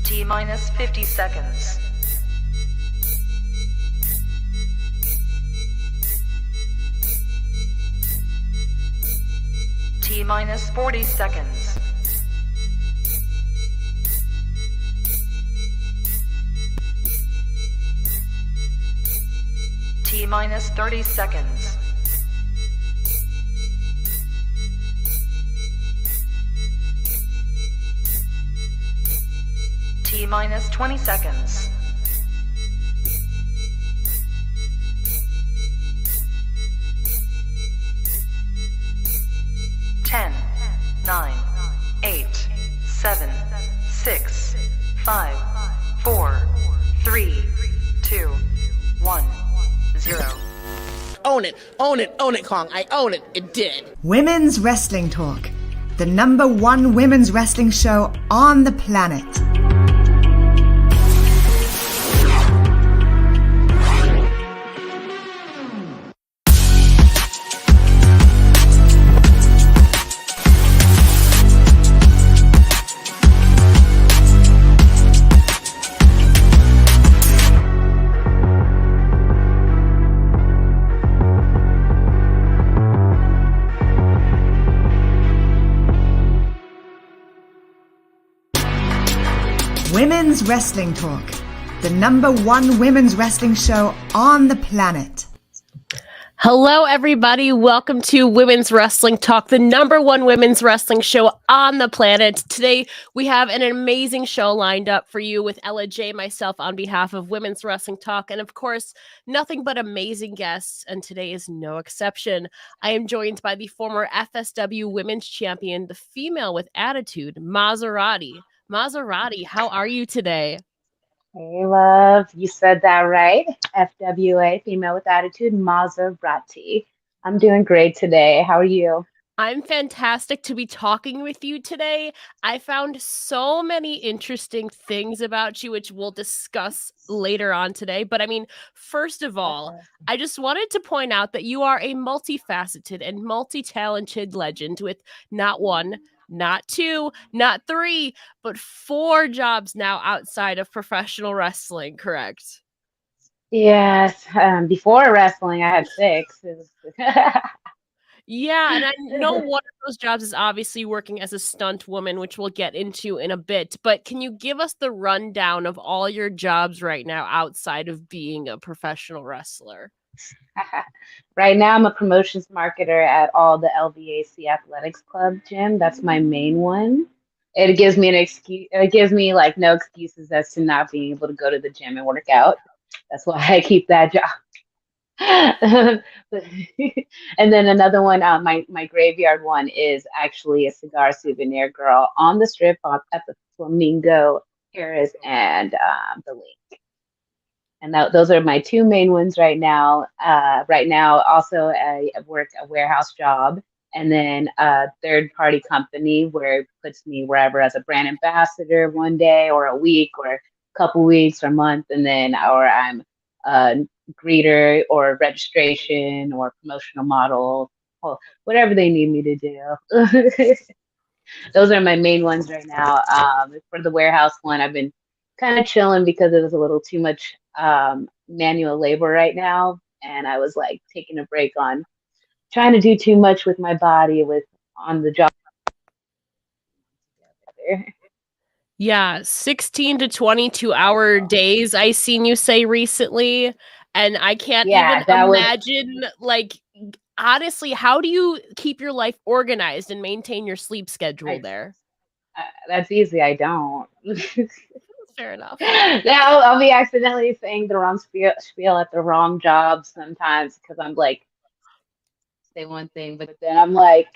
T minus 50 seconds. T minus 40 seconds. T minus 30 seconds. T minus 20 seconds. Ten, 9, 8, 7, 6, 5, 4, 3, 2, 1, 0. Own it, own it, own it, Kong. I own it. It did. Women's Wrestling Talk, the #1 women's wrestling show on the planet. Women's Wrestling Talk, the #1 women's wrestling show on the planet. Hello, everybody. Welcome to Women's Wrestling Talk, the #1 women's wrestling show on the planet. Today, we have an amazing show lined up for you with Ella J, myself, on behalf of Women's Wrestling Talk, and of course, nothing but amazing guests, and today is no exception. I am joined by the former FSW Women's Champion, the female with attitude, Mazzerati. Mazzerati, how are you today? Hey, love. You said that right. FWA, female with attitude, Mazzerati. I'm doing great today. How are you? I'm fantastic to be talking with you today. I found so many interesting things about you, which we'll discuss later on today. But I mean, first of all, I just wanted to point out that you are a multifaceted and multi-talented legend with not one, not two, not three, but 4 jobs now outside of professional wrestling, correct? Yes. Before wrestling, I had 6. Yeah, and I know one of those jobs is obviously working as a stunt woman, which we'll get into in a bit. But can you give us the rundown of all your jobs right now outside of being a professional wrestler? Right now, I'm a promotions marketer at all the LVAC Athletics Club gym. That's my main one. It gives me an excuse. It gives me like no excuses as to not being able to go to the gym and work out. That's why I keep that job. And then another one, my graveyard one is actually a cigar souvenir girl on the strip at the Flamingo, Paris, and the Link. And those are my 2 main ones right now. Right now, also I work a warehouse job, and then a third-party company where it puts me wherever as a brand ambassador one day or a week or a couple weeks or a month, and then or I'm a greeter or registration or promotional model, or whatever they need me to do. Those are my main ones right now. For the warehouse one, I've been kind of chilling because it was a little too much manual labor right now, and I was like taking a break on trying to do too much with my body with on the job. Yeah, 16 to 22 hour days I seen you say recently, and I can't even imagine like honestly, how do you keep your life organized and maintain your sleep schedule there? That's easy. I don't. Fair enough. Now I'll be accidentally saying the wrong spiel at the wrong job sometimes because I'm like say one thing, but then I'm like,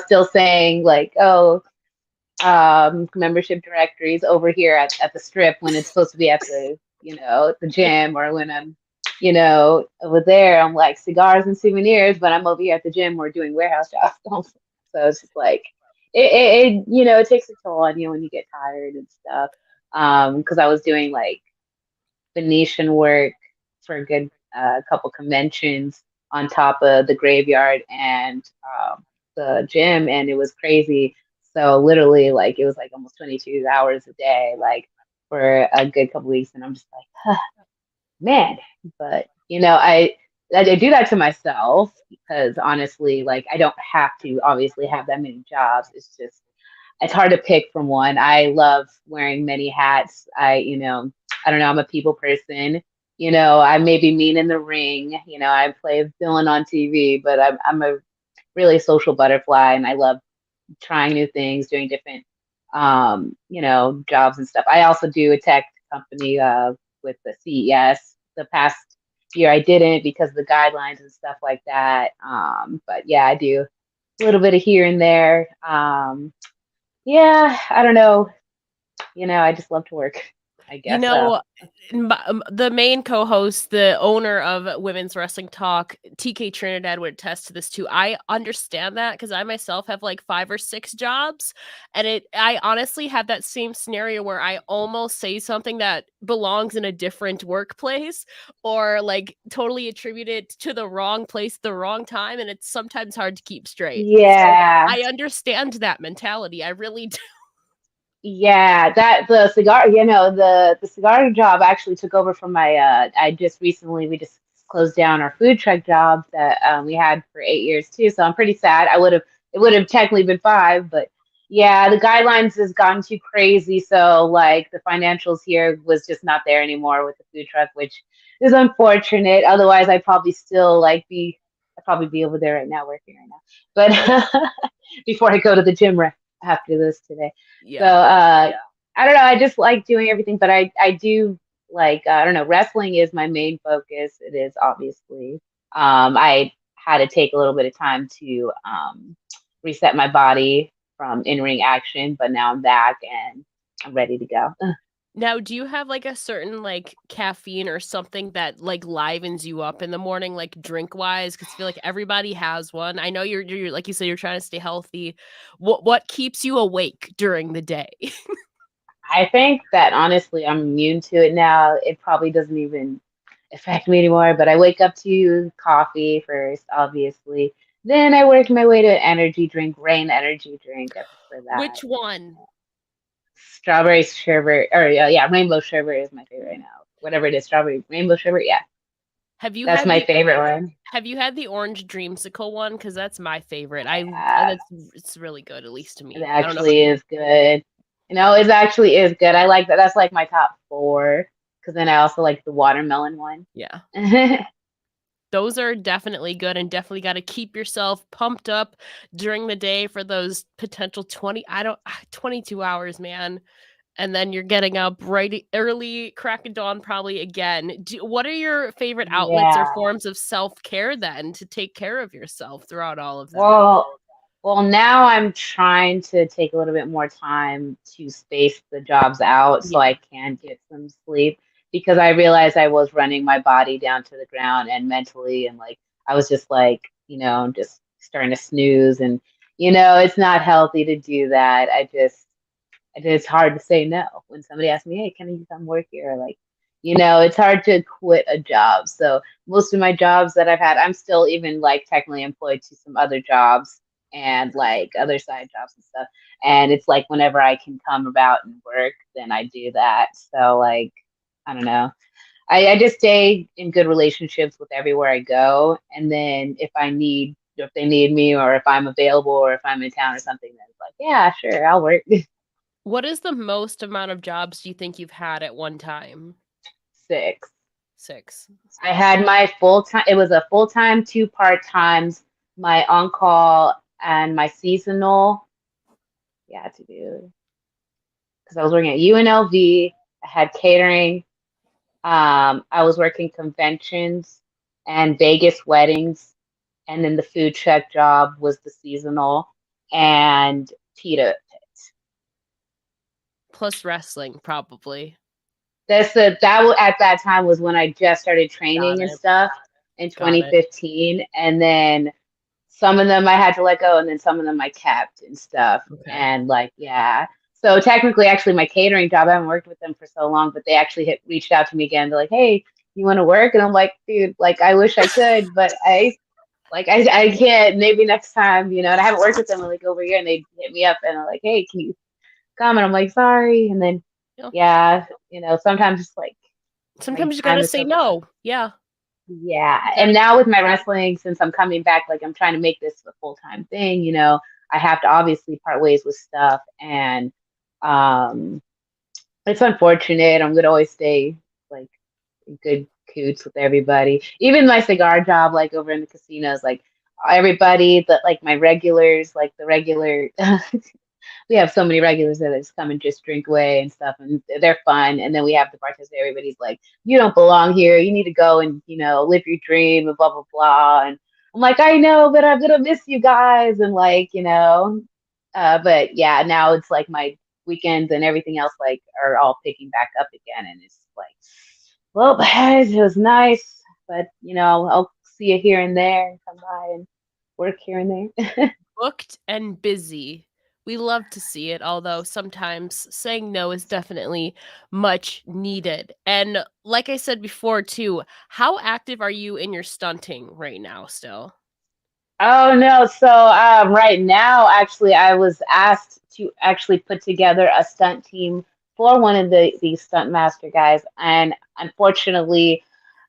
still saying like, oh, membership directories over here at the strip when it's supposed to be at the the gym, or when I'm over there I'm like cigars and souvenirs, but I'm over here at the gym we're doing warehouse jobs. So it's just like it takes a toll on you when you get tired and stuff. Because I was doing like Venetian work for a good couple conventions on top of the graveyard and the gym, and it was crazy. So literally, like, it was like almost 22 hours a day, like for a good couple weeks. And I'm just like, man. But I do that to myself because honestly, like, I don't have to obviously have that many jobs. It's hard to pick from one. I love wearing many hats. I don't know, I'm a people person. I may be mean in the ring. I play villain on TV, but I'm a really social butterfly, and I love trying new things, doing different jobs and stuff. I also do a tech company with the CES. The past year I didn't because of the guidelines and stuff like that. But yeah, I do a little bit of here and there. Yeah, I don't know. I just love to work, I You guess so. know, the main co-host, the owner of Women's Wrestling Talk, TK Trinidad, would attest to this too. I understand that because I myself have like 5 or 6 jobs, and I honestly have that same scenario where I almost say something that belongs in a different workplace, or like totally attribute it to the wrong place, the wrong time, and it's sometimes hard to keep straight. So Yeah. I understand that mentality. I really do. Yeah, that the cigar, the cigar job actually took over from my I just recently we just closed down our food truck job that we had for 8 years too. So I'm pretty sad. It would have technically been 5, but yeah, the guidelines has gotten too crazy. So like the financials here was just not there anymore with the food truck, which is unfortunate. Otherwise, I'd probably be over there right now working right now. But before I go to the gym right after this today. So Yeah. I don't know. I just like doing everything, but I do like I don't know. Wrestling is my main focus. It is obviously. I had to take a little bit of time to reset my body from in-ring action, but now I'm back and I'm ready to go. Now, do you have like a certain like caffeine or something that like livens you up in the morning, like drink wise? Because I feel like everybody has one. I know you're like you said, you're trying to stay healthy. What keeps you awake during the day? I think that honestly, I'm immune to it now. It probably doesn't even affect me anymore, but I wake up to coffee first, obviously. Then I work my way to energy drink, rain energy drink. I prefer that. Which one? Strawberry sherbet, or yeah, rainbow sherbet is my favorite right now. Whatever it is, strawberry rainbow sherbet, yeah, Have you that's had my the favorite one. Have you had the orange dreamsicle one? Because that's my favorite. Yeah, It's really good, at least to it me. I don't know. actually is good. It actually is good. I like that. That's like my top 4. Because then I also like the watermelon one. Yeah. Those are definitely good, and definitely got to keep yourself pumped up during the day for those potential 22 hours, man. And then you're getting up right early, crack of dawn, probably again. What are your favorite outlets or Yeah. forms of self-care then to take care of yourself throughout all of that? Well, now I'm trying to take a little bit more time to space the jobs out so Yeah. I can get some sleep because I realized I was running my body down to the ground and mentally, and like I was just like, just starting to snooze, and it's not healthy to do that. It's hard to say no when somebody asks me, "Hey, can you come work here?" Like, it's hard to quit a job. So most of my jobs that I've had, I'm still even like technically employed to some other jobs and like other side jobs and stuff. And it's like whenever I can come about and work, then I do that. So like, I don't know. I just stay in good relationships with everywhere I go. And then if they need me or if I'm available or if I'm in town or something, then it's like, yeah, sure, I'll work. What is the most amount of jobs do you think you've had at one time? 6. 6. I had my full time. It was a full time, 2 part times, my on call and my seasonal. Yeah, to do because I was working at UNLV. I had catering. I was working conventions and Vegas weddings, and then the food truck job was the seasonal and pita. Plus wrestling, probably. At that time was when I just started Got training and it. stuff in Got it. 2015, and then some of them I had to let go, and then some of them I kept and stuff. Okay. And like, yeah. So technically, actually, my catering job, I haven't worked with them for so long, but they actually reached out to me again. They're like, "Hey, you want to work?" And I'm like, "Dude, like, I wish I could, but Like I can't. Maybe next time, and I haven't worked with them in like over a year, and they hit me up and are like, "Hey, can you come?" And I'm like, "Sorry." And then, Yeah. yeah, sometimes it's like my Sometimes you time gotta is say so. no. Yeah. Yeah, You and gotta now with my wrestling, since I'm coming back, like I'm trying to make this a full-time thing. I have to obviously part ways with stuff, and um, it's unfortunate. I'm gonna always stay like in good coots with everybody. Even my cigar job, like over in the casinos, like everybody that like my regulars, like the regular we have so many regulars that just come and just drink away and stuff, and they're fun. And then we have the bartenders. Everybody's like, "You don't belong here. You need to go and live your dream," and blah blah blah. And I'm like, "I know, but I'm gonna miss you guys." And like, but yeah, now it's like my weekends and everything else like are all picking back up again, and it's like, well, guys, it was nice, but I'll see you here and there, come by and work here and there. booked and busy. We love to see it, although sometimes saying no is definitely much needed. And like I said before, too, how active are you in your stunting right now still? Oh no. So right now, actually, I was asked to actually put together a stunt team for one of these stunt master guys, and unfortunately,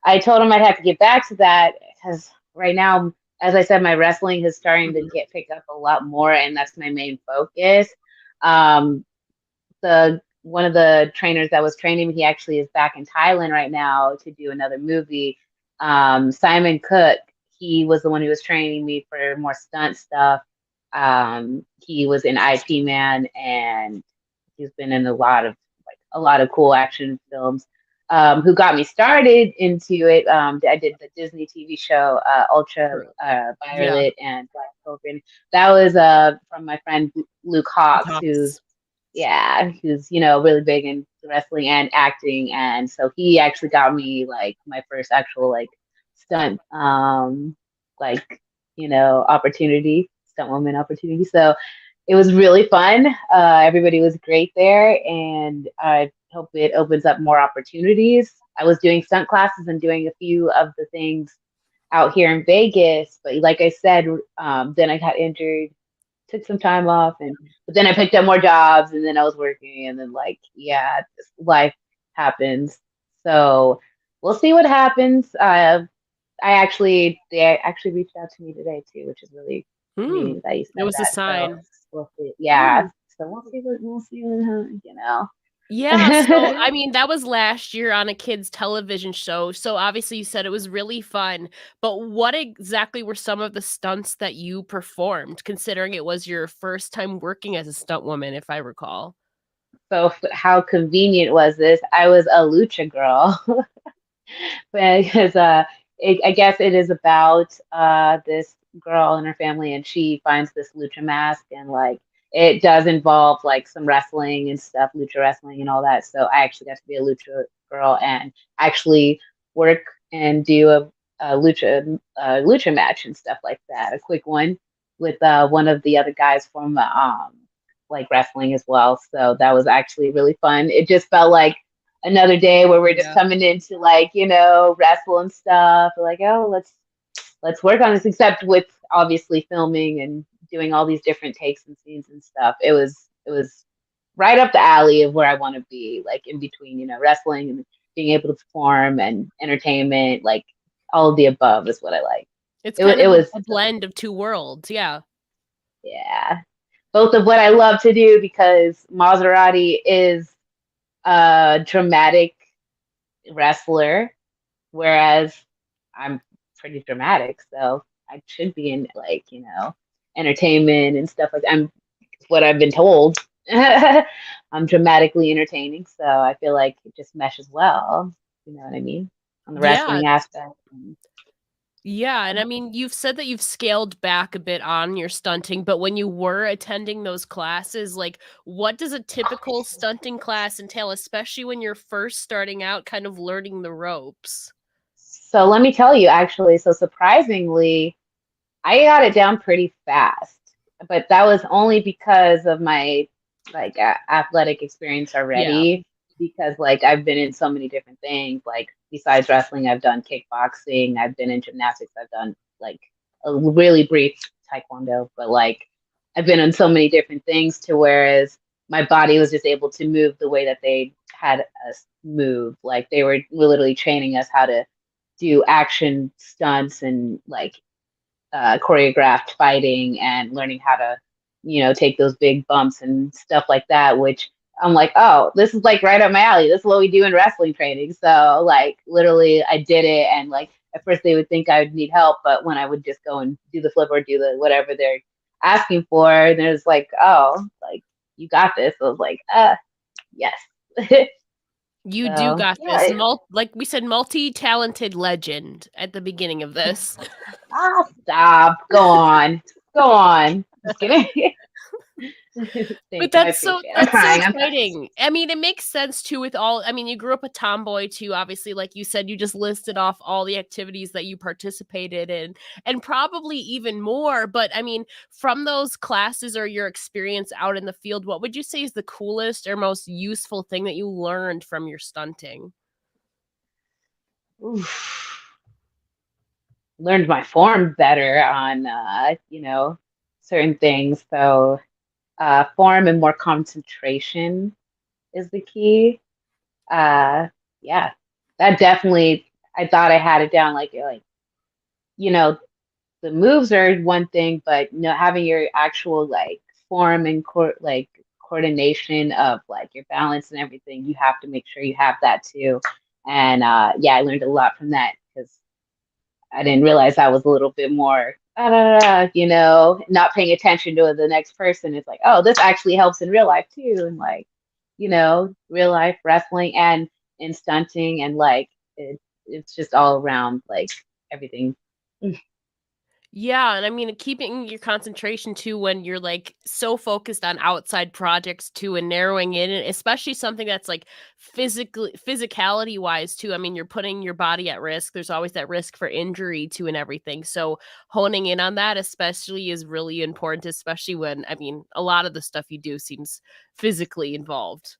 I told him I'd have to get back to that because right now, as I said, my wrestling is starting to Mhm. get picked up a lot more, and that's my main focus. Um, the one of the trainers that was training me, he actually is back in Thailand right now to do another movie. Simon Cook, he was the one who was training me for more stunt stuff. He was in IP Man, and he's been in a lot of cool action films. Who got me started into it? I did the Disney TV show Ultra True. Yeah. Violet and Black Cauldron. That was from my friend Luke Hawks, who's Talks. really big in wrestling and acting. And so he actually got me like my first actual like stunt, like, opportunity, stunt woman opportunity. So it was really fun. Everybody was great there, and I hope it opens up more opportunities. I was doing stunt classes and doing a few of the things out here in Vegas, but like I said, then I got injured, took some time off, and but then I picked up more jobs, and then I was working, and then like yeah, just life happens. So we'll see what happens. They actually reached out to me today too, which is really Hmm. convenient that you It said was a that. So sign. we'll see. Yeah. Hmm. So we'll see what. Yeah, so I mean, that was last year on a kids' television show. So obviously you said it was really fun, but what exactly were some of the stunts that you performed, considering it was your first time working as a stunt woman, if I recall? So how convenient was this? I was a lucha girl. Because I guess it is about this girl and her family, and she finds this lucha mask, and like it does involve like some wrestling and stuff, lucha wrestling and all that. So I actually got to be a lucha girl and actually work and do a lucha match and stuff like that, a quick one with one of the other guys from like wrestling as well. So that was actually really fun. It just felt like another day where we're just Yeah. coming in to like wrestle and stuff. We're like, oh, let's work on this. Except with obviously filming and doing all these different takes and scenes and stuff. It was right up the alley of where I want to be, like in between wrestling and being able to perform and entertainment, like all of the above is what I like. It's It, wa- kind it of was a blend of two worlds. Yeah. yeah, both of what I love to do because Mazzerati is a dramatic wrestler, whereas I'm pretty dramatic, so I should be in like entertainment and stuff like that. I'm what I've been told. I'm dramatically entertaining, so I feel like it just meshes well. You know what I mean? On the Yeah. wrestling aspect. Yeah, and I mean, you've said that you've scaled back a bit on your stunting, but when you were attending those classes, like what does a typical stunting class entail, especially when you're first starting out kind of learning the ropes? So let me tell you, actually, so surprisingly, I got it down pretty fast, but that was only because of my like athletic experience Yeah. already. Because like I've been in so many different things. Like besides wrestling, I've done kickboxing, I've been in gymnastics, I've done like a really brief taekwondo, but like I've been on so many different things to whereas my body was just able to move the way that they had us move. Like they were literally training us how to do action stunts and like choreographed fighting and learning how to, take those big bumps and stuff like that, which I'm like, oh, this is like right up my alley. This is what we do in wrestling training. So like literally I did it and like at first they would think I would need help, but when I would just go and do the flip or do the whatever they're asking for, there's like, oh, like you got this. I was like, yes. You do So got yeah, this. Like we said, multi-talented legend at the beginning of this. stop. Go on. Go on. Just kidding. But I that's so appreciate it. I'm trying. exciting. I mean, it makes sense too with all. I mean, you grew up a tomboy too. Obviously, like you said, you just listed off all the activities that you participated in, and probably even more. But I mean, from those classes or your experience out in the field, what would you say is the coolest or most useful thing that you learned from your stunting? Oof. Learned my form better on, certain things. So form and more concentration is the key. Yeah, that definitely. I thought I had it down. Like you know, the moves are one thing, but having your actual like form and like coordination of like your balance and everything, you have to make sure you have that too. And yeah, I learned a lot from that because I didn't realize I was a little bit more, not paying attention to the next person. It's like, oh, this actually helps in real life too. And like, real life wrestling and in stunting and like it's just all around like everything. Yeah, and I mean, keeping your concentration too when you're like so focused on outside projects too and narrowing in, and especially something that's like physicality wise too. I mean, you're putting your body at risk. There's always that risk for injury too and everything. So honing in on that especially is really important, especially when I mean, a lot of the stuff you do seems physically involved.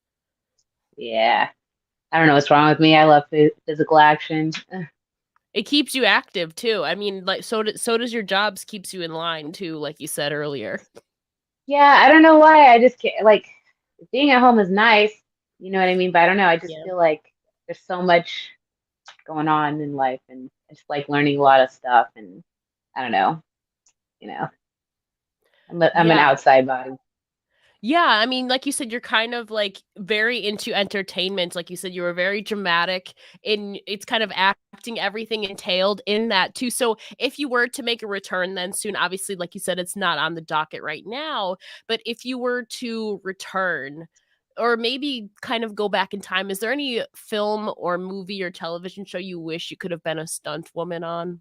Yeah. I don't know what's wrong with me. I love physical action. It keeps you active too. I mean, like so does your jobs keeps you in line too, like you said earlier. Yeah, I don't know why. I just can't, like being at home is nice, you know what I mean? But I don't know. I just Yeah. feel like there's so much going on in life and I just like learning a lot of stuff and I don't know, you know. I'm an Yeah. outside body. Yeah, I mean, like you said, you're kind of like very into entertainment. Like you said, you were very dramatic in it's kind of acting, everything entailed in that too. So if you were to make a return then soon, obviously, like you said, it's not on the docket right now. But if you were to return or maybe kind of go back in time, is there any film or movie or television show you wish you could have been a stunt woman on?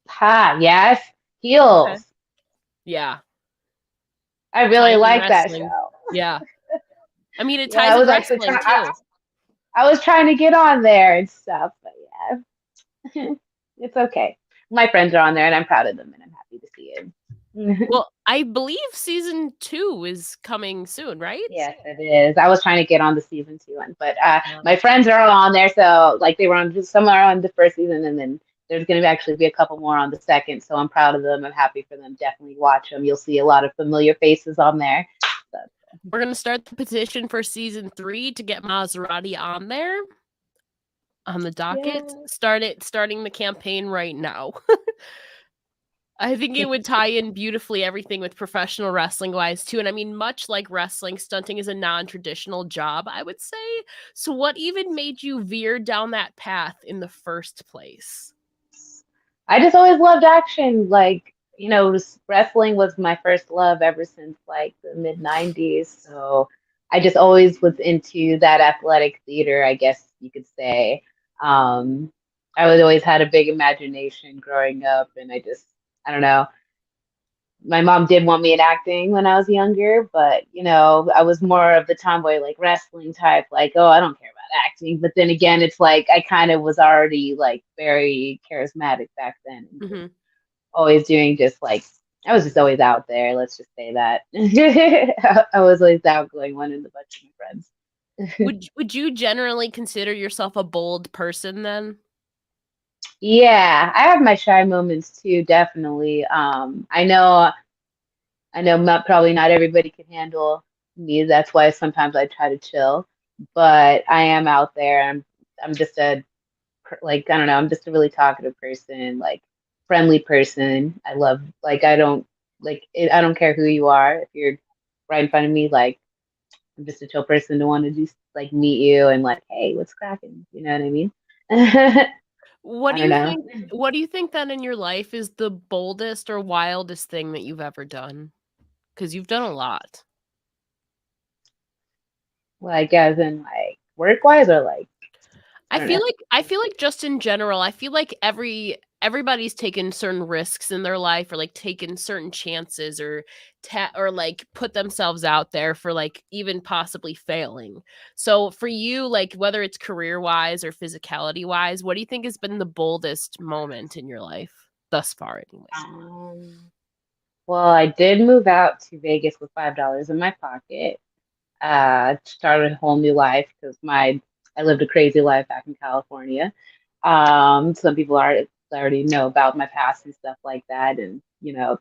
Ha, yes. Okay. Heels. Yeah. I really Tying in like that wrestling. show. Yeah. I mean, it Yeah, ties I in was actually wrestling trying too. I was trying to get on there and stuff, but yeah. It's okay. My friends are on there and I'm proud of them and I'm happy to see it. Well, I believe season 2 is coming soon, right? Yes, it is. I was trying to get on the season 2 one, but Um, my friends are all on there. So like they were on just some are on the first season, and then there's going to actually be a couple more on the second. So I'm proud of them. I'm happy for them. Definitely watch them. You'll see a lot of familiar faces on there. So, we're gonna start the petition for season 3 to get Mazzerati on there on the docket. yeah. Starting the campaign right now. I think it would tie in beautifully everything with professional wrestling wise too. And I mean, much like wrestling, stunting is a non-traditional job, I would say. So what even made you veer down that path in the first place? I just always loved action. Like, wrestling was my first love ever since like the mid 90s. So I just always was into that athletic theater, I guess you could say. Um, I was always had a big imagination growing up, and I don't know. My mom did want me in acting when I was younger, but I was more of the tomboy, like wrestling type, like, oh, I don't care about acting. But then again, it's like I kind of was already like very charismatic back then, and just Mhm. always doing just like I was just always out there. Let's just say that I was always the outgoing one in the bunch of my friends. Would you generally consider yourself a bold person then? Yeah, I have my shy moments too, definitely. I know not, probably not everybody can handle me. That's why sometimes I try to chill, but I am out there. I'm just like, I don't know, I'm just a really talkative person, like friendly person. I love, like, I don't I don't care who you are. If you're right in front of me, like, I'm just a chill person to want to just like meet you and like, hey, what's cracking? You know what I mean? What I do don't you know. think what do you think then in your life is the boldest or wildest thing that you've ever done? Because you've done a lot. Like, as in like work wise or like, I don't know. I feel like just in general, I feel like everybody's taken certain risks in their life or like taken certain chances or or like put themselves out there for like even possibly failing. So for you, like whether it's career wise or physicality wise, what do you think has been the boldest moment in your life thus far anyway? Um, well, I did move out to Vegas with $5 in my pocket. Started a whole new life because my I lived a crazy life back in California. Some people already know about my past and stuff like that, and here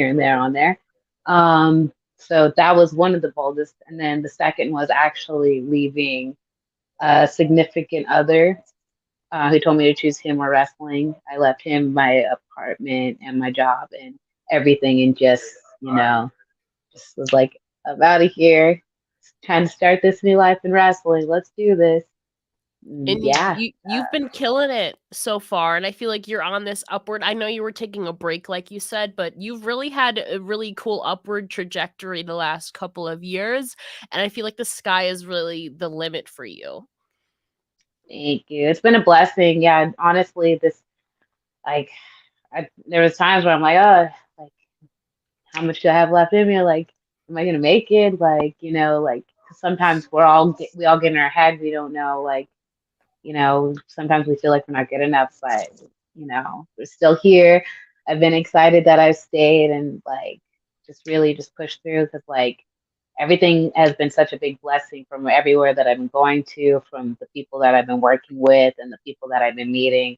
and there on there. So that was one of the boldest, and then the second was actually leaving a significant other who told me to choose him or wrestling. I left him my apartment and my job and everything, and just was like, I'm out of here. Trying to start this new life in wrestling. Let's do this. And Yeah. you've been killing it so far, and I feel like you're on this upward. I know you were taking a break, like you said, but you've really had a really cool upward trajectory the last couple of years, and I feel like the sky is really the limit for you. Thank you. It's been a blessing. Yeah, honestly, this like there was times where I'm like, oh, like how much do I have left in me? Like, am I gonna make it? Like, 'cause sometimes we all get in our head. We don't know. Like, sometimes we feel like we're not good enough, but we're still here. I've been excited that I've stayed and like just really just pushed through because like everything has been such a big blessing from everywhere that I've been going to, from the people that I've been working with and the people that I've been meeting.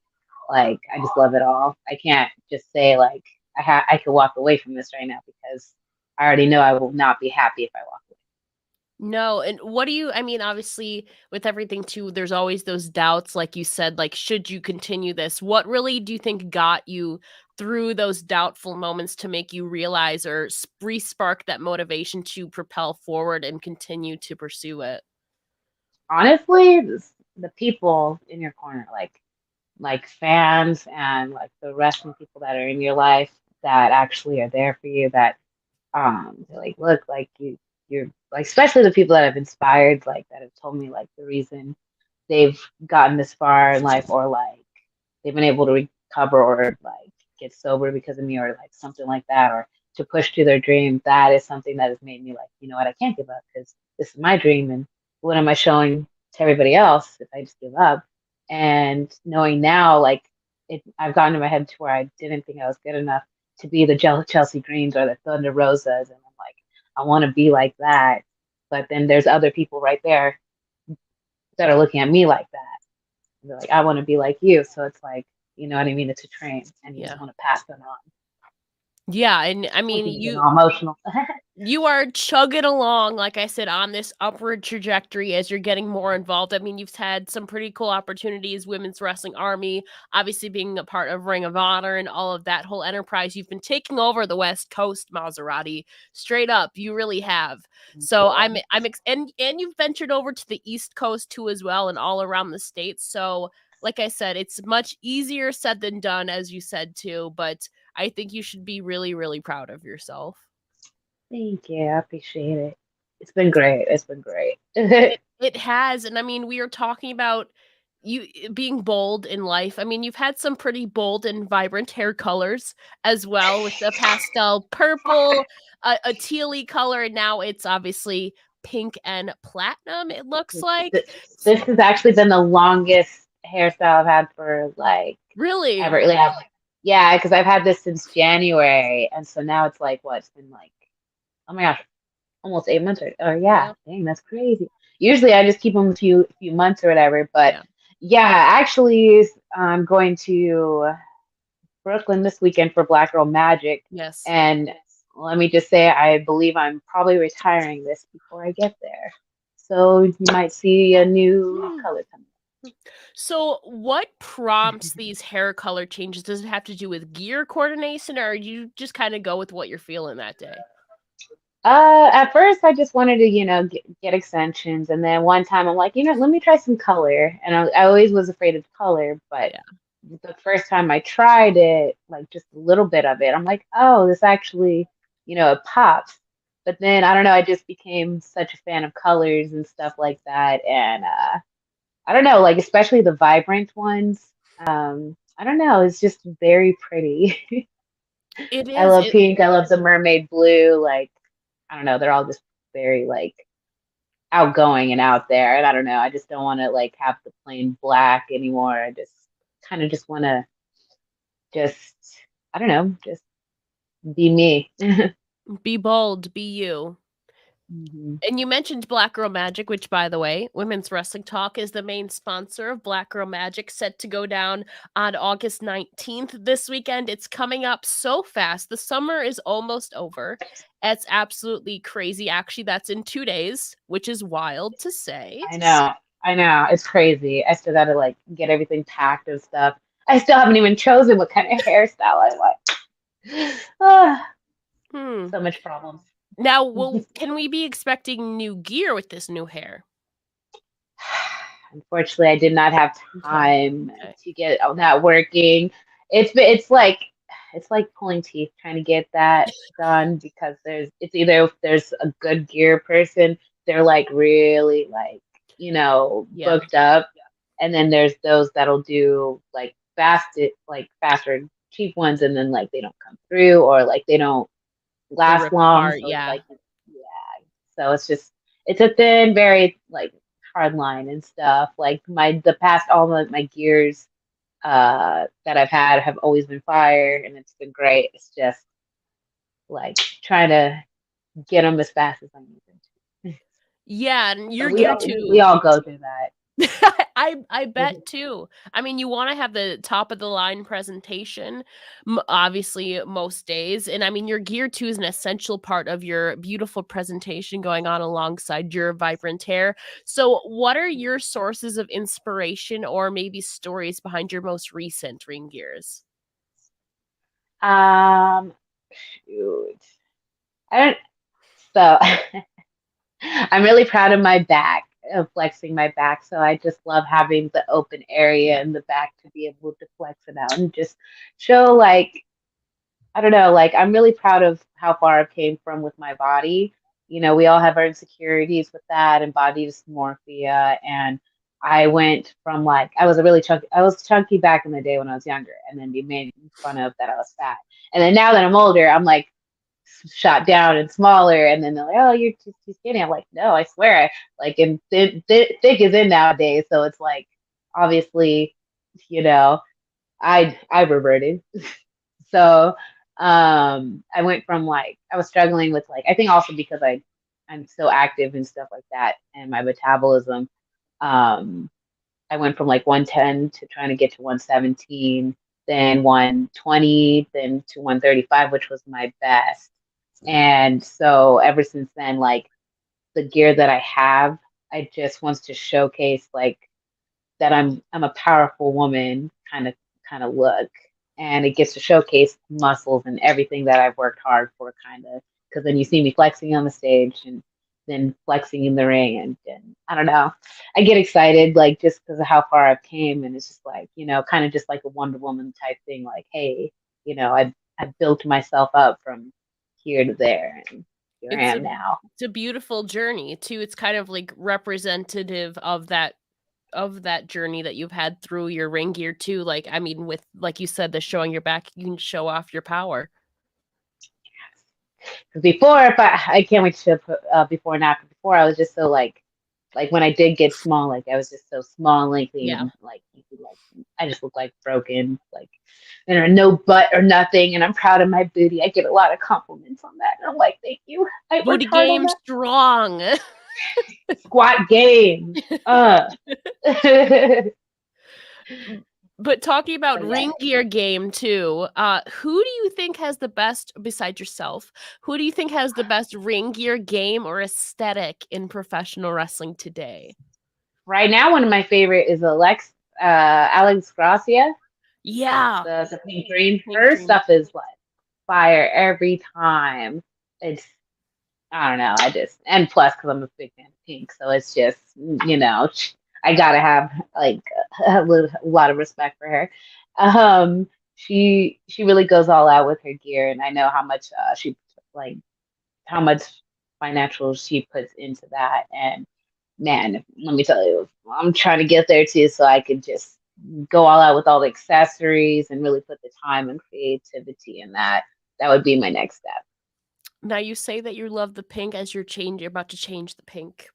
Like I just love it all. I can't just say like I could walk away from this right now because I already know I will not be happy if I walk away. No, and what do you I mean, obviously, with everything too, there's always those doubts, like you said, like, should you continue this? What really do you think got you through those doubtful moments to make you realize or re-spark that motivation to propel forward and continue to pursue it? Honestly, the people in your corner, like fans and like the wrestling people that are in your life that actually are there for you, that they're like, look, like you're like, especially the people that have inspired, like that have told me like the reason they've gotten this far in life, or like they've been able to recover or like get sober because of me, or like something like that, or to push to their dream. That is something that has made me like, you know what, I can't give up because this is my dream, and what am I showing to everybody else if I just give up? And knowing now, like I've gotten in my head to where I didn't think I was good enough to be the Chelsea Greens or the Thunder Rosas, and I'm like, I want to be like that. But then there's other people right there that are looking at me like that. They're like, I want to be like you. So it's like, you know what I mean? It's a train, and you just Yeah. want to pass them on. Yeah, and I Which mean, is getting all emotional. you are chugging along, like I said, on this upward trajectory as you're getting more involved. I mean, you've had some pretty cool opportunities, Women's Wrestling Army, obviously being a part of Ring of Honor and all of that whole enterprise. You've been taking over the West Coast, Mazzerati, straight up. You really have. So Yeah. and you've ventured over to the East Coast too as well, and all around the states. So, like I said, it's much easier said than done, as you said too. But I think you should be really, really proud of yourself. Thank you. I appreciate it. It's been great. It's been great. It has, and I mean, we are talking about being bold in life. I mean, you've had some pretty bold and vibrant hair colors as well, with the pastel purple, a tealy color, and now it's obviously pink and platinum, it looks like. This has actually been the longest hairstyle I've had for like Really? ever. Like, yeah, because I've had this since January, and so now it's like what? It's been like, oh my gosh, almost 8 months. Or yeah, Yeah. dang, that's crazy. Usually I just keep them a few months or whatever, but Yeah. Yeah, actually, I'm going to Brooklyn this weekend for Black Girl Magic, Yes. and let me just say, I believe I'm probably retiring this before I get there. So you might see a new Hmm. color coming. So, what prompts these hair color changes? Does it have to do with gear coordination, or you just kind of go with what you're feeling that day? At first I just wanted to, get extensions, and then one time I'm like, let me try some color, and I always was afraid of color, but Yeah. the first time I tried it, like just a little bit of it, I'm like, oh, this actually, it pops. But then I don't know, I just became such a fan of colors and stuff like that, and I don't know, like especially the vibrant ones. I don't know, it's just very pretty. It I is. love pink. I love the mermaid blue. Like, I don't know. They're all just very like outgoing and out there. And I don't know. I just don't want to like have the plain black anymore. I just kind of just want to just, I don't know, just be me. Be bold, be you. Mhm. And you mentioned Black Girl Magic, which, by the way, Women's Wrestling Talk is the main sponsor of Black Girl Magic, set to go down on August 19th this weekend. It's coming up so fast. The summer is almost over. It's absolutely crazy. Actually, that's in 2 days, which is wild to say. I know. I know. It's crazy. I still got to like get everything packed and stuff. I still haven't even chosen what kind of hairstyle I like. Ah, Hmm. so much problems. Now, can we be expecting new gear with this new hair? Unfortunately, I did not have Okay. time Okay. to get all that working. It's like pulling teeth trying to get that done because it's either if there's a good gear person, they're like really like, Yeah. booked up. And then there's those that'll do like faster cheap ones and then like they don't come through or like they don't They last rip long. apart. So it's Yeah. like, yeah. So it's a thin, very like hard line and stuff. Like all of my gears that I've had have always been fire and it's been great. It's just like trying to get them as fast as I need them to. Yeah. And your But we gear all we too. all go through that. I bet too. I mean, you want to have the top of the line presentation, obviously most days, and I mean your gear too is an essential part of your beautiful presentation going on alongside your vibrant hair. So, what are your sources of inspiration or maybe stories behind your most recent ring gears? Um, Shoot. I don't. So I'm really proud of my back, of flexing my back. So I just love having the open area in the back to be able to flex it out and just show like I don't know, like I'm really proud of how far I've came from with my body. We all have our insecurities with that and body dysmorphia. And I went from like I was chunky back in the day when I was younger, and then be made fun of that I was fat. And then now that I'm older, I'm like shot down and smaller, and then they're like, "Oh, you're too skinny." I'm like, "No, I swear, like, and thick is in nowadays." So it's like, obviously, you know, I reverted. So I went from like I was struggling with like I think also because I'm so active and stuff like that and my metabolism. Um, I went from like 110 to trying to get to 117, then 120, then to 135, which was my best. And so ever since then, like the gear that I have, I just wants to showcase like that I'm a powerful woman kind of look. And it gets to showcase muscles and everything that I've worked hard for kind of because then you see me flexing on the stage and then flexing in the ring and I don't know. I get excited like just because of how far I've came and it's just like, kind of just like a Wonder Woman type thing, like, hey, I built myself up from here to there and here I It's a am now. it's a beautiful journey too. It's kind of like representative of that journey that you've had through your ring gear too. Like, I mean, with like you said, the showing your back, you can show off your power. Because before, if I can't wait to put before and after. Before, I was just so like when I did get small, like I was just so small and lengthy, Yeah. and like you could, like I just look like broken, like and no butt or nothing. And I'm proud of my booty. I get a lot of compliments on that, and I'm like, thank you. I worked Booty hard on game that. strong. Squat game. Uh. But talking about But yeah. ring gear game too, who do you think has the best, besides yourself, who do you think has the best ring gear game or aesthetic in professional wrestling today? Right now, one of my favorite is Alex Gracia, Yeah. the pink dream. Pink Her Dream. stuff is like fire every time. It's I don't know. And plus because I'm a big fan of pink, so it's just I gotta have like a lot of respect for her. She really goes all out with her gear, and I know how much like how much financial she puts into that. And man, let me tell you, I'm trying to get there too, so I could just go all out with all the accessories and really put the time and creativity in that. That would be my next step. Now you say that you love the pink as you're about to change the pink.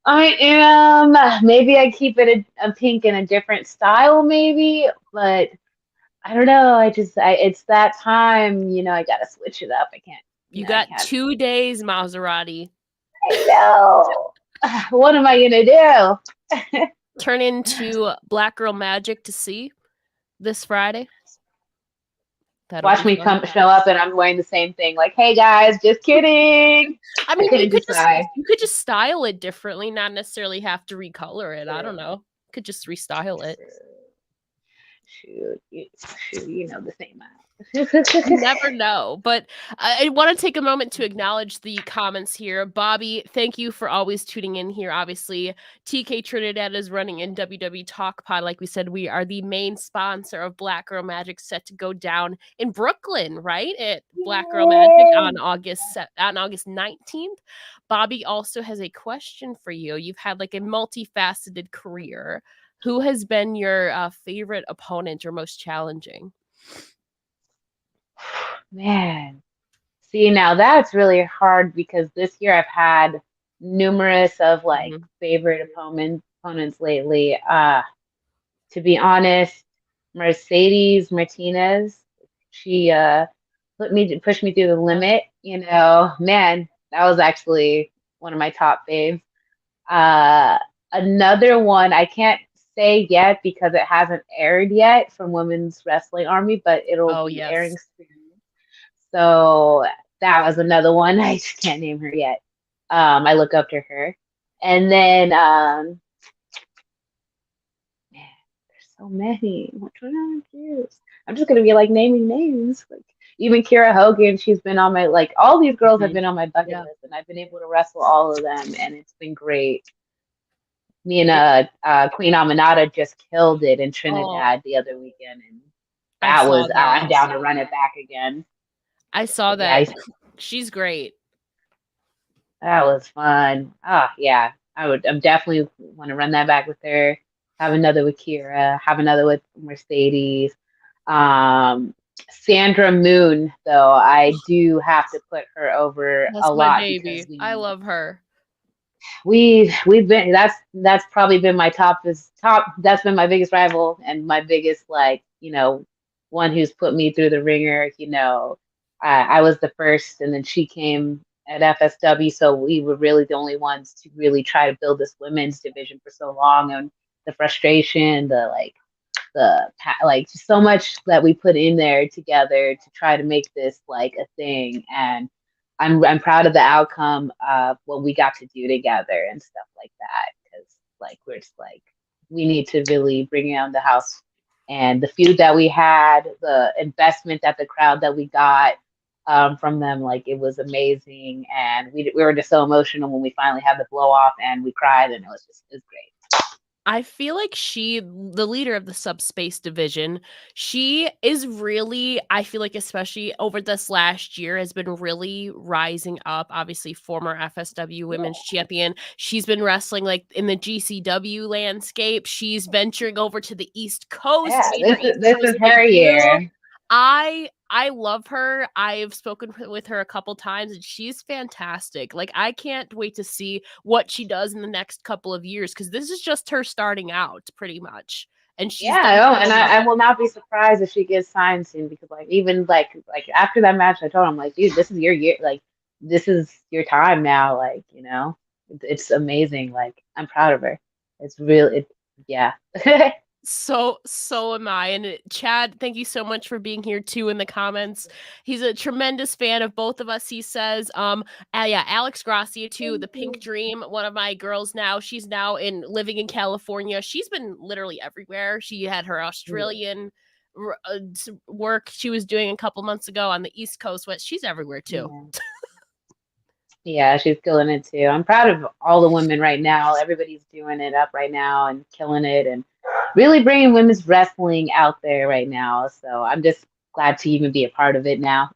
I am. Maybe I keep it a pink in a different style, maybe, but I don't know. It's that time, I gotta switch it up. I can't, You I got can't. 2 days, Maserati. I know. What am I gonna do? Turn into Black Girl Magic to see this Friday. That'll Watch be me fun. show up and I'm wearing the same thing. Like, hey guys, just kidding. I I mean, couldn't decide. you could just style it differently, not necessarily have to recolor it. I don't know. Could just restyle it. Shoot, the same You amount. never know. But I want to take a moment to acknowledge the comments here. Bobby, thank you for always tuning in here. Obviously, TK Trinidad is running in WWE Talk Pod. Like we said, we are the main sponsor of Black Girl Magic, set to go down in Brooklyn, right? At Black Girl Magic on August 19th. Bobby also has a question for you. You've had like a multifaceted career. Who has been your favorite opponent or most challenging? Man, see, now that's really hard because this year I've had numerous of like Mhm. favorite opponents lately. To be honest, Mercedes Martinez, she pushed me through the limit, man, that was actually one of my top faves. Uh, Another one I can't say yet because it hasn't aired yet from Women's Wrestling Army, but it'll Oh, be airing yes. soon. So that was another one. I just can't name her yet. I look up to her. And then man, there's so many. Which one do I choose? I'm just gonna be like naming names. Like even Kira Hogan, she's been on my all these girls have Mhm. been on my bucket Yeah. list, and I've been able to wrestle all of them, and it's been great. Me and It Queen Aminata just killed it in Oh, Trinidad the other weekend, and I that saw was that. I'm down to run it back again. I saw But yeah, that. She's great. that was fun. Oh yeah, I'm definitely want to run that back with her. Have another with Kira. Have another with Mercedes. Um, Sandra Moon, though, I do have to put her over That's a my lot because baby. I love her. we've been that's probably been my top. That's been my biggest rival and my biggest one who's put me through the ringer. I was the first, and then she came at FSW, so we were really the only ones to really try to build this women's division for so long, and the frustration, just so much that we put in there together to try to make this like a thing. And I'm proud of the outcome of what we got to do together and stuff like that, because we're just we need to really bring down the house. And the feud that we had, the investment that the crowd that we got from them, it was amazing. And we were just so emotional when we finally had the blow off, and we cried, and it was great. I feel like the leader of the subspace division, she is really, I feel like, especially over this last year, has been really rising up. Obviously, former FSW women's champion. She's been wrestling like in the GCW landscape. She's venturing over to the East Coast, Yeah, made her East this Coast is her debut. year. I love her. I've spoken with her a couple times, and she's fantastic. Like, I can't wait to see what she does in the next couple of years, because this is just her starting out, pretty much. And she's done Yeah, oh, so and I well. will not be surprised if she gets signed soon, because even after that match, I told him dude, this is your year, this is your time now, it's amazing. I'm proud of her. It's really, yeah. So am I. And Chad, thank you so much for being here too in the comments. He's a tremendous fan of both of us, he says. Yeah, Alex Gracia too, the Pink Dream, one of my girls now. She's now living in California. She's been literally everywhere. She had her Australian work she was doing a couple months ago on the East Coast. She's everywhere too. Yeah. Yeah, she's killing it too. I'm proud of all the women right now. Everybody's doing it up right now and killing it and really bringing women's wrestling out there right now. So I'm just glad to even be a part of it now.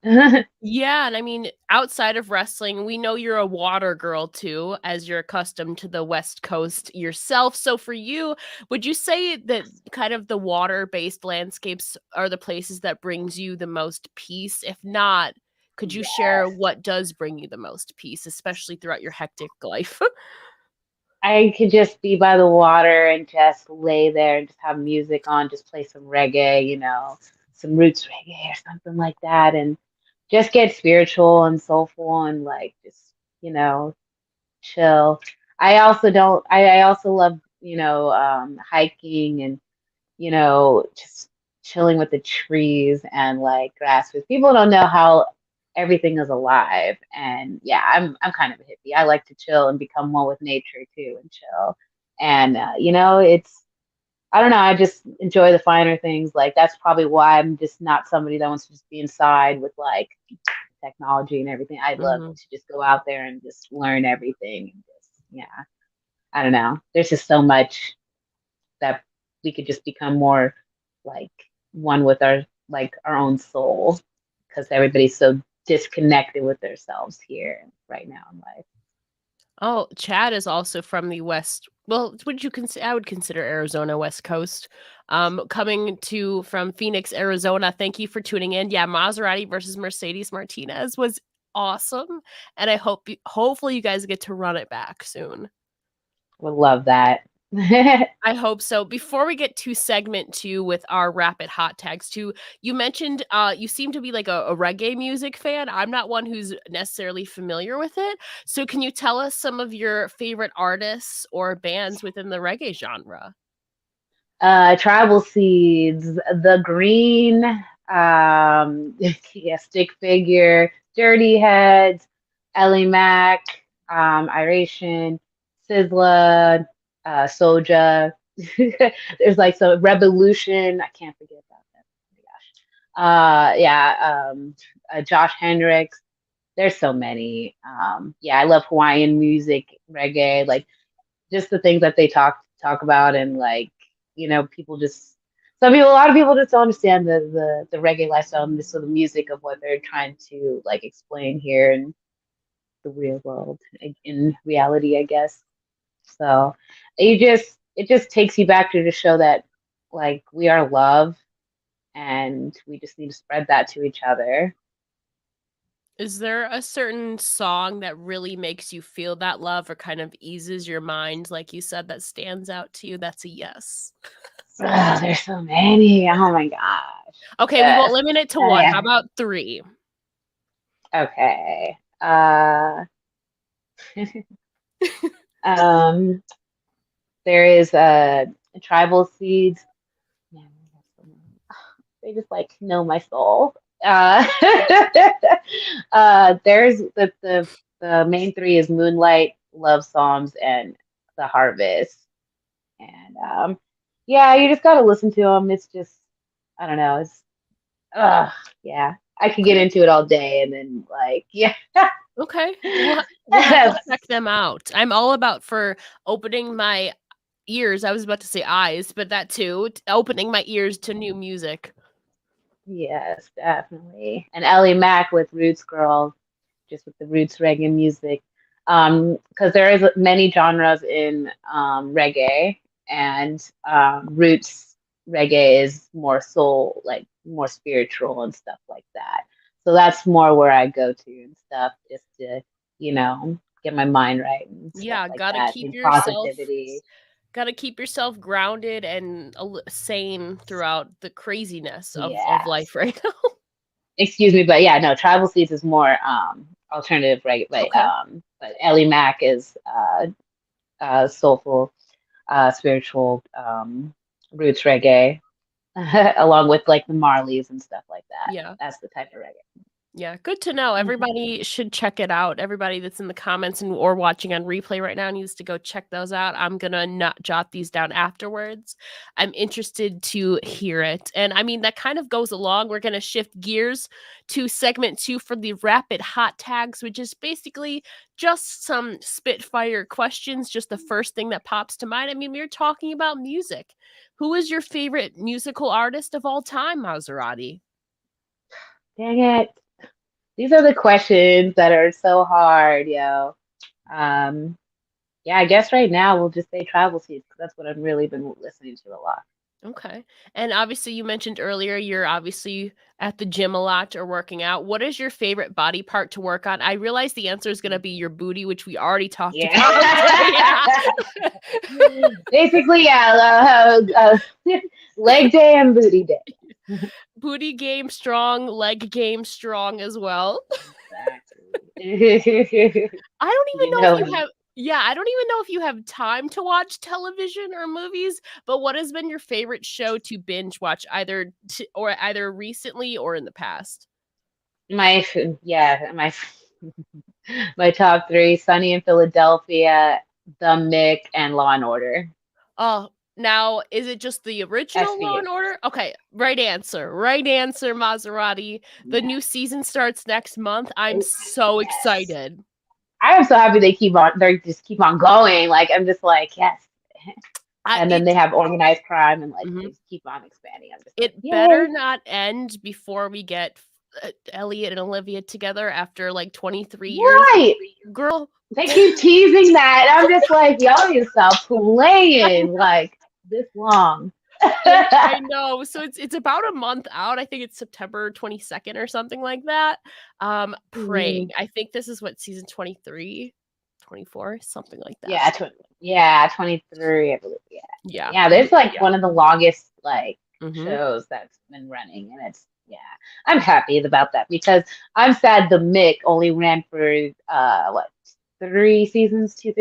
Yeah, and I mean, outside of wrestling, we know you're a water girl too, as you're accustomed to the West Coast yourself. So for you, would you say that kind of the water-based landscapes are the places that brings you the most peace? If not, could you share Yes. what does bring you the most peace, especially throughout your hectic life? I could just be by the water and just lay there and just have music on, just play some reggae, some roots reggae or something like that, and just get spiritual and soulful and like just, chill. I also love, hiking and, just chilling with the trees and like grass. Because people don't know how everything is alive. And yeah, I'm kind of a hippie. I like to chill and become one with nature too and chill. And it's I don't know, I just enjoy the finer things. Like that's probably why I'm just not somebody that wants to just be inside with like technology and everything. I love Mhm. to just go out there and just learn everything and just yeah. I don't know. There's just so much that we could just become more like one with our own soul because everybody's so disconnected with themselves here right now in life. Oh, Chad is also from the West. Well, would you consider? I would consider Arizona West Coast. Coming to from Phoenix, Arizona. Thank you for tuning in. Yeah, Maserati versus Mercedes Martinez was awesome, and hopefully you guys get to run it back soon. Would love that. I hope so. Before we get to segment 2 with our rapid hot tags too, you mentioned you seem to be like a reggae music fan. I'm not one who's necessarily familiar with it. So can you tell us some of your favorite artists or bands within the reggae genre? Tribal Seeds, The Green, yeah, Stick Figure, Dirty Heads, Ellie Mac, Iration, Sizzla, Soja. There's like some Revolution. I can't forget about that. Oh my gosh. Yeah, Josh Hendricks. There's so many. Yeah, I love Hawaiian music, reggae, like just the things that they talk about and like people just a lot of people just don't understand the reggae lifestyle and so the music of what they're trying to like explain here in the real world in reality, I guess. So it just takes you back to show that like we are love and we just need to spread that to each other. Is there a certain song that really makes you feel that love or kind of eases your mind, like you said, that stands out to you? That's a yes. Oh, there's so many. Oh my gosh. Okay, we won't Yes. limit it to one. How Yeah. about 3? Okay. Um, there is tribal seeds. Man, they just like know my soul. Uh, there's the main three is Moonlight, Love Songs, and The Harvest. And yeah, you just gotta listen to them. It's just I don't know. It's yeah. I could get Okay. into it all day, and then like yeah. Okay. We'll have to check them out. I'm all about for opening my ears. I was about to say eyes, but that too. Opening my ears to new music. Yes, definitely. And Ellie Mac with Roots Girl, just with the roots reggae music. Because there is many genres in reggae, and roots reggae is more soul, like more spiritual and stuff like that. So that's more where I go to and stuff, just to, get my mind right and stuff Yeah, like that, and positivity. gotta keep yourself grounded and sane throughout the craziness of Yes. life right now. Excuse me, but yeah, no, Tribal Seeds is more alternative reggae, Okay. but Ellie Mac is soulful, spiritual, roots reggae, along with like the Marleys and stuff like that. Yeah. That's the type of reggae. Yeah, good to know. Everybody should check it out. Everybody that's in the comments or watching on replay right now needs to go check those out. I'm gonna not jot these down afterwards. I'm interested to hear it. And I mean, that kind of goes along. We're gonna shift gears to segment 2 for the rapid hot tags, which is basically just some spitfire questions, just the first thing that pops to mind. I mean, we're talking about music. Who is your favorite musical artist of all time, Maserati? Dang it. These are the questions that are so hard, yo. Yeah, I guess right now we'll just say Travel Seeds because that's what I've really been listening to a lot. Okay. And obviously, you mentioned earlier you're obviously at the gym a lot or working out. What is your favorite body part to work on? I realize the answer is going to be your booty, which we already talked Yeah. about. Basically, leg day and booty day. Booty game strong, leg game strong as well. Exactly. I don't even You know know if you have. Yeah, I don't even know if you have time to watch television or movies, but what has been your favorite show to binge watch either recently or in the past? my my my top three: Sunny in Philadelphia, The Mick, and Law and Order. Oh, now is it just the original Law SVU. and Order? Okay, right answer. Right answer, Maserati. The new season starts next month. I'm so Yes. excited. I am so happy they just keep on going. Like I'm just like, yes. And then they have organized crime and like they just keep on expanding. I'm just It like, better yay. not end before we get Elliot and Olivia together after like 23 years. Right. Girl. They keep teasing that. And I'm just like, y'all need to stop playing like this long. I know. So it's about a month out. I think it's September 22nd or something like that. Praying. I think this is what season 23, 24, something like that. Yeah, 23, I believe. Yeah. Yeah, there's like one of the longest like shows that's been running, and I'm happy about that because I'm sad the Mick only ran for what 3 seasons, and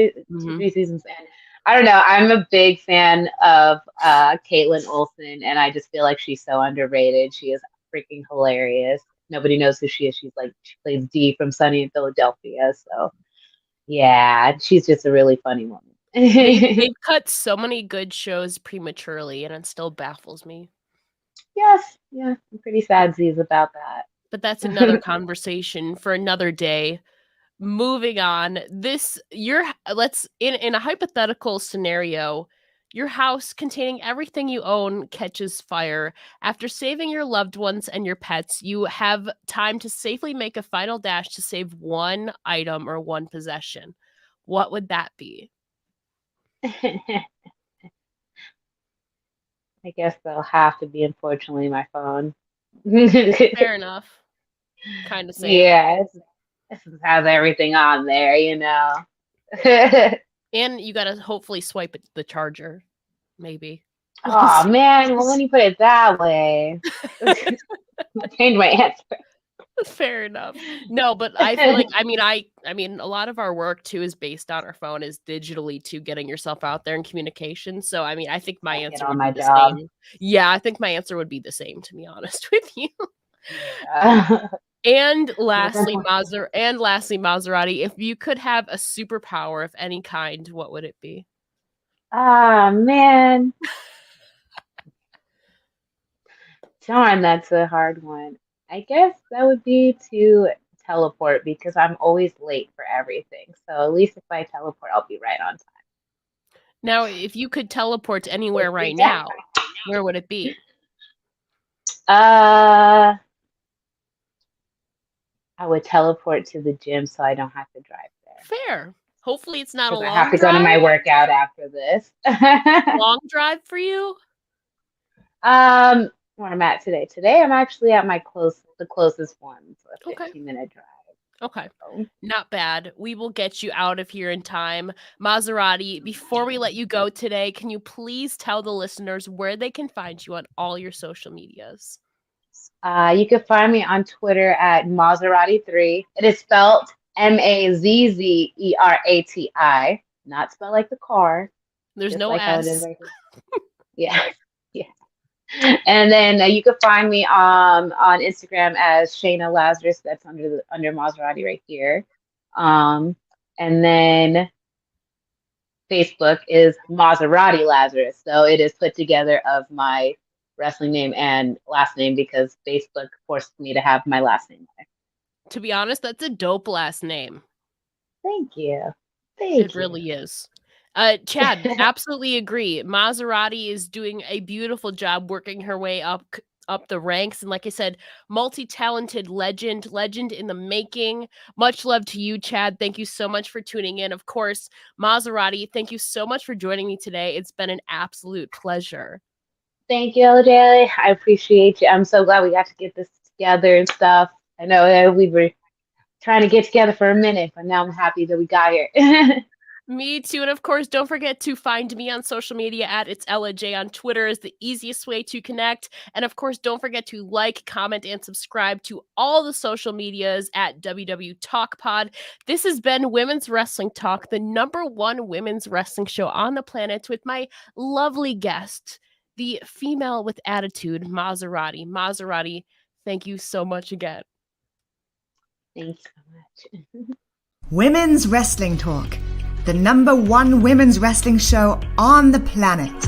I don't know. I'm a big fan of Caitlin Olsen, and I just feel like she's so underrated. She is freaking hilarious. Nobody knows who she is. She plays Dee from Sunny in Philadelphia. So yeah, she's just a really funny woman. They've cut so many good shows prematurely, and it still baffles me. Yes, yeah, I'm pretty sadsies about that. But that's another conversation for another day. Moving on, in a hypothetical scenario, your house containing everything you own catches fire. After saving your loved ones and your pets, you have time to safely make a final dash to save one item or one possession. What would that be? I guess they'll have to be, unfortunately, my phone. Fair enough. Kind of same. Yeah, it has everything on there, you know. And you gotta hopefully swipe the charger, maybe. Oh man, well when you put it that way, I changed my answer. Fair enough. No, but I feel like I mean a lot of our work too is based on our phone, is digitally to getting yourself out there in communication. So I mean I think my answer would be the same. Yeah, I think my answer would be the same, to be honest with you. Yeah. And lastly, Maserati, if you could have a superpower of any kind, what would it be? Ah man. Darn, that's a hard one. I guess that would be to teleport because I'm always late for everything. So at least if I teleport, I'll be right on time. Now, if you could teleport to anywhere right now, where would it be? I would teleport to the gym so I don't have to drive there. Fair. Hopefully it's not a long drive. I have to go to my workout after this. Long drive for you? Where I'm at today. Today I'm actually at the closest one, so a 15-minute drive. Okay. Not bad. We will get you out of here in time. Maserati, before we let you go today, can you please tell the listeners where they can find you on all your social medias? You can find me on Twitter at Mazzerati3. It is spelled Mazzerati, not spelled like the car. There's no S. Right. Yeah. And then you can find me on Instagram as Shayna Lazarus. That's under Maserati right here. And then Facebook is Maserati Lazarus. So it is put together of my wrestling name and last name because Facebook forced me to have my last name there. To be honest, that's a dope last name. Thank you. It really is. Chad, absolutely agree. Mazzerati is doing a beautiful job working her way up the ranks, and like I said, multi-talented legend in the making. Much love to you, Chad. Thank you so much for tuning in. Of course, Mazzerati, thank you so much for joining me today. It's been an absolute pleasure. Thank you, LJ. I appreciate you. I'm so glad we got to get this together and stuff. I know we were trying to get together for a minute, but now I'm happy that we got here. Me too. And of course, don't forget to find me on social media at It's Ella J on Twitter is the easiest way to connect. And of course, don't forget to like, comment, and subscribe to all the social medias at WW Talk Pod. This has been Women's Wrestling Talk, the #1 women's wrestling show on the planet with my lovely guest, the female with attitude, Mazzerati. Mazzerati, thank you so much again. Thanks so much. Women's Wrestling Talk, the #1 women's wrestling show on the planet.